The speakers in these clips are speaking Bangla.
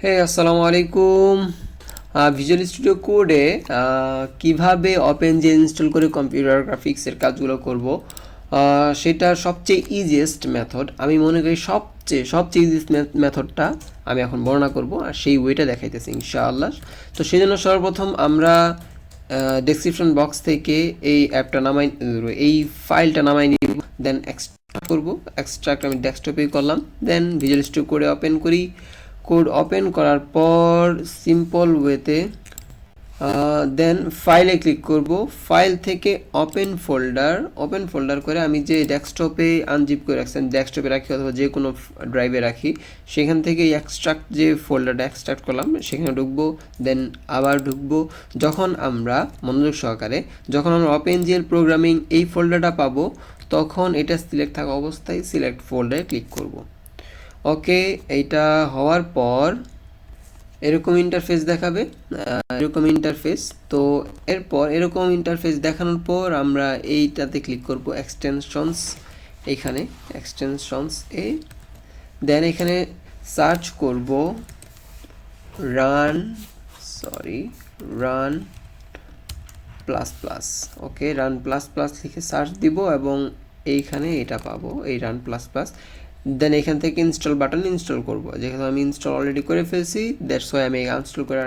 হে আসসালামু আলাইকুম। ভিজুয়াল স্টুডিও কোডে কিভাবে ওপেনজেল ইনস্টল করে কম্পিউটার গ্রাফিক্সের কাজগুলো করব, সেটা সবচেয়ে ইজিয়েস্ট মেথড। আমি মনে করি সবচেয়ে ইজিয়েস্ট মেথডটা আমি এখন বর্ণনা করব, আর সেই ওয়েটা দেখাইতেছি ইনশাআল্লাহ। তো সেই জন্য সর্বপ্রথম আমরা ডেসক্রিপশন বক্স থেকে এই ফাইলটা নামাই নিব, দেন এক্সট্রাক্ট করব। এক্সট্রাক্ট আমি ডেস্কটপে করলাম, দেন ভিজুয়াল স্টুডিও কোডে ওপেন করি। কোড ওপেন করার পর সিম্পল ওয়েতে দেন ফাইলে ক্লিক করব। ফাইল থেকে ওপেন ফোল্ডার করে আমি যে ডেস্কটপে আনজিপ করে রাখছি, ডেস্কটপে রাখি অথবা যে কোনো ড্রাইভে রাখি, সেখান থেকে এক্সট্রাক্ট যে ফোল্ডারটা এক্সট্রাক্ট করলাম সেখানে ঢুকবো, দেন আবার ঢুকবো। যখন আমরা মনোযোগ সহকারে ওপেনজেল প্রোগ্রামিং এই ফোল্ডারটা পাবো, তখন এটা সিলেক্ট থাকা অবস্থায় সিলেক্ট ফোল্ডারে ক্লিক করব। ওকে, এইটা হওয়ার পর এরকম ইন্টারফেস দেখাবে, তো এরপর এরকম ইন্টারফেস দেখানোর পর আমরা এইটাতে ক্লিক করব, এক্সটেনশনস। এইখানে এক্সটেনশনস দেন এখানে সার্চ করব রান প্লাস প্লাস। ওকে, রান প্লাস প্লাস লিখে সার্চ দিব এবং এইখানে এটা পাবো, এই রান প্লাস প্লাস। দেন এখান থেকে ইনস্টল বাটন ইনস্টল করব, যেহেতু আমি ইনস্টল অলরেডি করে ফেলছি, দ্যাটস ওয়াই আমি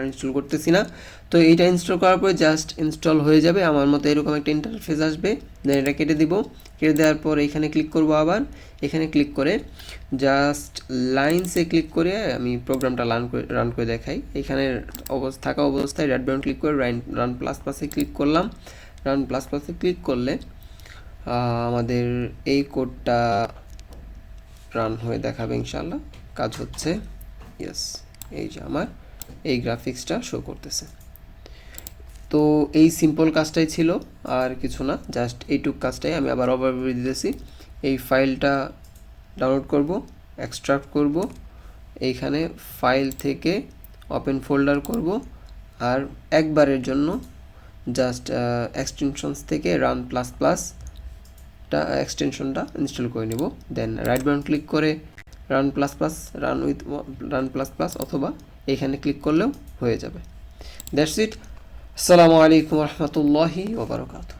ইনস্টল করতেছি না। তো এইটা ইনস্টল করার পরে জাস্ট ইনস্টল হয়ে যাবে, আমার মতো এরকম একটা ইন্টারফেস আসবে। দেন এটা কেটে দিব, কেটে দেওয়ার পর এখানে ক্লিক করব, আবার এখানে ক্লিক করে জাস্ট লাইনসে ক্লিক করে আমি প্রোগ্রামটা রান করে দেখাই। এখানে থাকা অবস্থায় রেড বাটন ক্লিক করে রান প্লাস প্লাসে ক্লিক করলাম। রান প্লাস প্লাসে ক্লিক করলে আমাদের এই কোডটা রান হয়ে দেখাবে ইনশাল্লাহ। কাজ হচ্ছে, ইয়েস, এই যে আমার এই গ্রাফিক্সটা শো করতেছে। তো এই সিম্পল কাজটাই ছিল, আর কিছু না, জাস্ট এইটুক কাজটাই আমি আবার ওভারভিউ দিতেছি। এই ফাইলটা ডাউনলোড করব, এক্সট্রাক্ট করব, এইখানে ফাইল থেকে ওপেন ফোল্ডার করব, আর একবারের জন্য জাস্ট এক্সটেনশনস থেকে রান প্লাস প্লাস এক্সটেনশনটা ইনস্টল করে নেব। দেন রাইট বাটন ক্লিক করে রান প্লাস প্লাস অথবা এখানে ক্লিক করলেও হয়ে যাবে। That's it. আসসালামু আলাইকুম রহমতুল্লাহি ওয়া বারাকাতুহু।